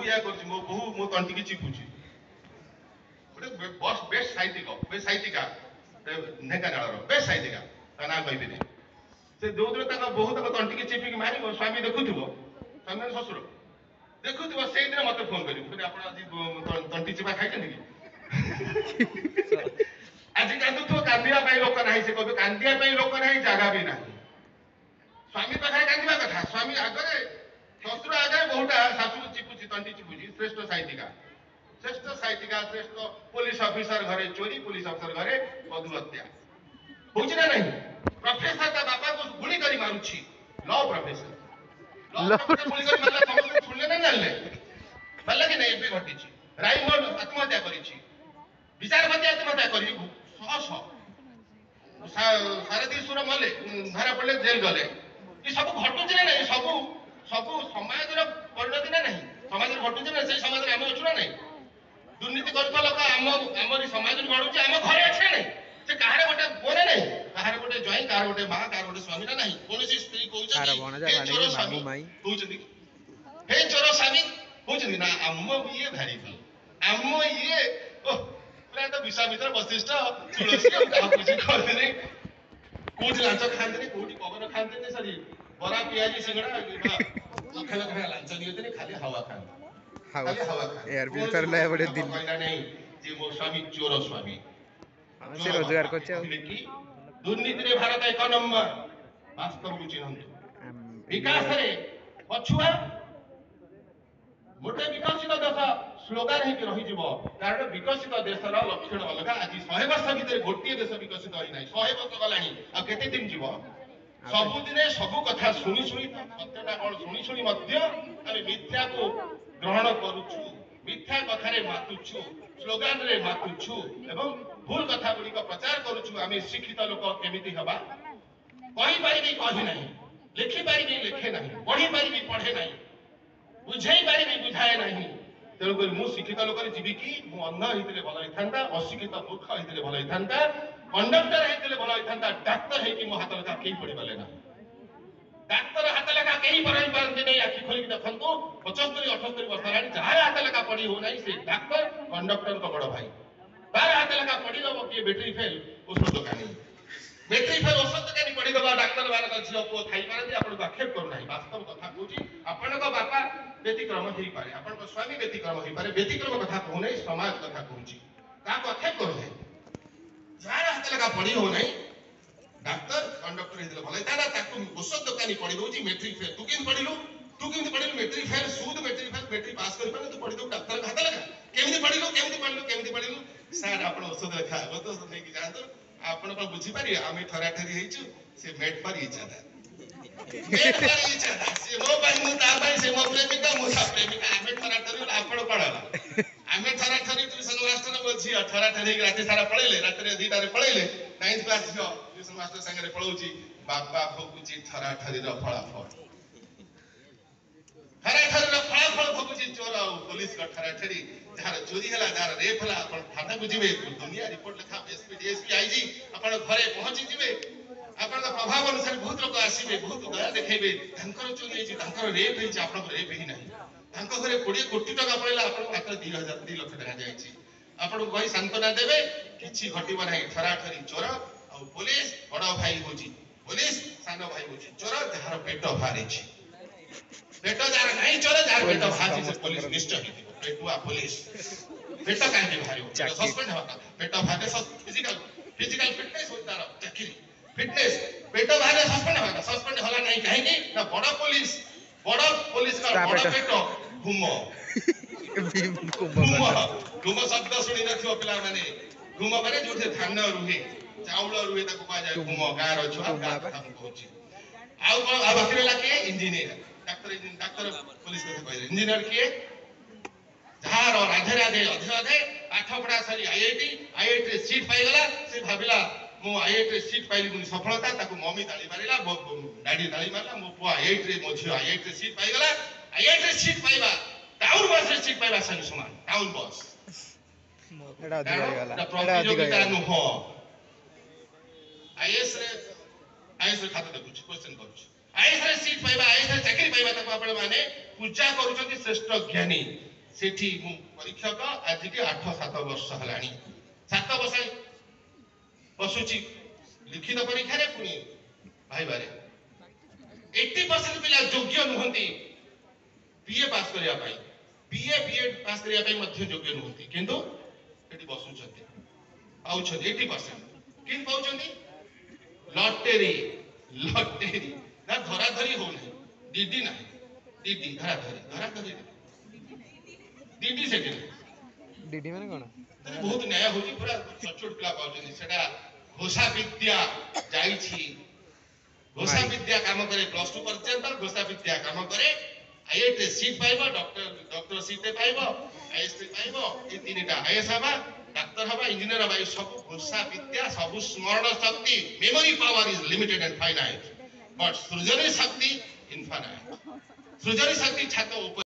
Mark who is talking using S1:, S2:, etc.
S1: या कर मो बहु मो तंटी की चिपुची गोटे बस बेस्ट साहित्यिका ढेंकानाल बेस्ट साहित्यिका ता ना कहबी से जो दिन बहु तंटी की चिपिकी मार स्वामी देखुव स्वामी शशुर देखुव से दिन मत फोन कर आज तंटी चिपा खाई कि आज कांदुव कांदा लोक ना से कह कांदा लोक ना जगह भी ना स्वामी पाखे कांदा कथा स्वामी आगे शशुर आगे बहुटा शाशु चिपुची तंटी चिपुची श्रेष्ठ साहित्यिका श्रेष्ठ पुलिस ऑफिसर घरे चोरी पुलिस ऑफिसर घरे बधु हत्या होची ना नहीं प्रोफेसर ता बापा को गुली करी मारुची लॉ प्रोफेसर गुली करी मारला समस्त सुनले ना जानले भला कि नहीं एबे घटिची राइमोड आत्महत्या करिची विचारपति आत्महत्या करी सारथीश्वर मले धरा पड़े जेल गले ये सब घटुची ना नहीं सब समाज परिणति ना नहीं समाज घटुची ना से समाज आम अच्छु ना नहीं दुर्नीति करता लोक आमरी समाज गढ़ुची आम घरे अच्छे नहीं से कहार गोटे बोने नहीं कहार गोटे ज्वाई कहार गोटे माँ कहार गोटे स्वामी ना नहीं कौन सी स्त्री कहते चोर स्वामी कहते हे चोर स्वामी कहते ना आम ये भारी भल आम ये पूरा तो विश्वामित्र वशिष्ठ तुलसी कुछ कहते कौटी लांच खाते कौटी पवन खाते सरी बरा पियाजी सिंगड़ा लक्ष लक्ष लांच दिए खाली हवा खाते
S2: यार फिल्टर ले बड़े दिन
S1: नहीं जे मो स्वामी चोर स्वामी
S2: से रोजगार करছে
S1: दुर्नीति रे भारत एक नंबर वास्तव को चिन्हंतु विकास रे पछुआ मोटे विकसित देश स्लोगान है कि रही जीव कारण विकसित देशर लक्षण अलग आज 100 वर्ष भीतर गोटे देश विकसित होई नाही 100 वर्ष गलानी आ केते दिन जीव सबु दिने सबु कथा सुनी सुनी सत्यता कोन सुनी सुनी मध्य आमे मिथ्या को ग्रहण करूछु मिथ्या कथा रे मातुछु स्लोगान रे मातुछु एवं भूल कथा गुडी को प्रचार करूछु आमे शिक्षित लोक केमिति हबा कहि पारिबी कहि नाही लिखि पारिबी लिखे नाही पढि पारिबी पढे नाही बुझाई पारिबी बुझाए नाही तेणु कर मु शिक्षित लोक जीवी कि मु अंध हेतिले भल होइथांता अशिक्षित मूर्ख हेतिले भल होइथांता कंडक्टर हेतिले भल होइथांता डाक्टर हे कि मो हाथ लगा केही पढि पाले ना डाक्तर हाथ लगा केही पढि पारନ୍ତି नै आखि खोली देखंतु 75 78 वर्ष हेलानी जहार हाथ लगा पढि हो नै से डाक्टर कंडक्टर को बड़ भाई बार हाथ लगा पढि दबो कि बैटरी फेल औषध दुकानी बैटरी फेल औषध दुकानी पढि दबा डाक्टर बार का झियो को थाई पारନ୍ତି आपण आक्षेप करू नाही वास्तव कथा कहूची आपण को बापा व्यतिक्रम हेई पारे आपण को स्वामी व्यतिक्रम हेई पारे व्यतिक्रम कथा कहू नै समाज कथा कहूची का को आक्षेप करू नै जहार हाथ लगा पढि हो नै डाक्टर कंडक्टर हेदिले भलै ताना ताकू औषध दुकानी पढि दोची मैट्रिक फेल तू केन पढिलु मैट्रिक फेल सूद मैट्रिक फेल मैट्रिक पास करि पारे तू पढि दो डाक्टर हाथ लगा केमिति पढिलु सर आपण औषध लिखा हो तो नै कि जानतो आपण को बुझी पारि आमे ठरा ठरी हेइछु से मेट पर इच्छा था से मो भाई मु ता भाई से मो प्रेमिका मो ता प्रेमिका आमे ठरा ठरी आपण पढला आमे ठरा ठरी ट्यूशन मास्टर बोझी ठरा ठरी राति सारा पढेले राति 2टा रे पढेले 9th क्लास जो ट्यूशन मास्टर संगे पढौची बाबा भोकुची ठरा ठरी रो फलाफल ठरा ठरी रो फलाफल भोकुची चोर पुलिस का ठरा ठरी जार चोरी हला जार रेप हला अपन थाना को जिवे दुनिया रिपोर्ट लिखा एसपी डीएसपी आईजी अपन घरे पहुंची जिवे अपन प्रभाव अनुसार बहुत लोग आसीबे बहुत दया देखेबे धनकर चोरी हेची धनकर रेप हेची अपन रेप ही नहीं धनकर घरे 20 कोटी टका पड़ेला अपन मात्र 2 लाख टका जाईची अपन कहि सांत्वना देबे किछि घटिबो नाही ठरा ठरी चोर आ पुलिस बड़ भाई होची पुलिस सानो भाई होची चोर जार पेट भारीची पेट जार नाही चोर जार पेट भाजी से पुलिस निश्चय ही पेटुआ पुलिस पेट काहे भारी हो सस्पेंड होता पेट भागे फिजिकल फिटनेस होता रह चाकरी फिटनेस पेट भागे सस्पेंड होला नहीं काहे कि ना बड़ पुलिस का बड़ पेट घुमो घुमो शब्द सुनी नथियो पिला माने घुमो माने जोथे धान रुहे चाउल रुहे ताको पा जाय घुमो गार छुआ गा कथा कहूची आउ बाकी लाके इंजीनियर डाक्टर पुलिस को कहले इंजीनियर के जार राधे राधे अधे पाठ पढ़ा सारी आईआईटी रे सीट पाई गला से भाबिला मो आईआईटी रे सीट पाइली गुनी सफलता ताको मम्मी ताली मारिला डैडी ताली मारला मो पुआ आईआईटी रे मो झियो आईआईटी रे सीट पाई गला आईआईटी रे सीट पाइबा टाउन बस रे सीट पाइबा संग समान टाउन बस
S2: एडा अधिक गला
S1: प्रतियोगिता नु हो आईएएस रे खाता देखुछ क्वेश्चन करूछ आईएएस रे सीट पाइबा आईएएस रे चाकरी पाइबा ताको आपण माने पूजा करूछथि श्रेष्ठ ज्ञानी सेठी मु परीक्षक आज के 8-7 वर्ष हलानी 7 वर्ष बसुची लिखित परीक्षा रे पुनी भाई बारे 80% पिला योग्य नुहंती बीए पास करिया पाई बीए बीएड पास करिया पाई मध्य योग्य नुहंती किंतु एटी बसुचंती पाउछंती 80% किन पाउछंती लॉटरी लॉटरी ना धरा धरी हो नहीं डीडी ना डीडी धरा धरी डीडी सेठी
S2: डीडी माने कोन
S1: बहुत न्याय होची पूरा छोट पिला पाउछंती सेटा घोषा विद्या जाईछि घोषा विद्या काम करे +2 पर्यंत घोषा विद्या काम करे आईएट सीट पाइबो डॉक्टर सीट पाइबो आईएस पाइबो ए तीनटा आईएस हबा डाक्टर हबा इंजीनियर हबा सब घोषा विद्या सब स्मरण शक्ति memory power is limited and finite but सृजनी शक्ति इनफाइनाइट सृजनी शक्ति छात्र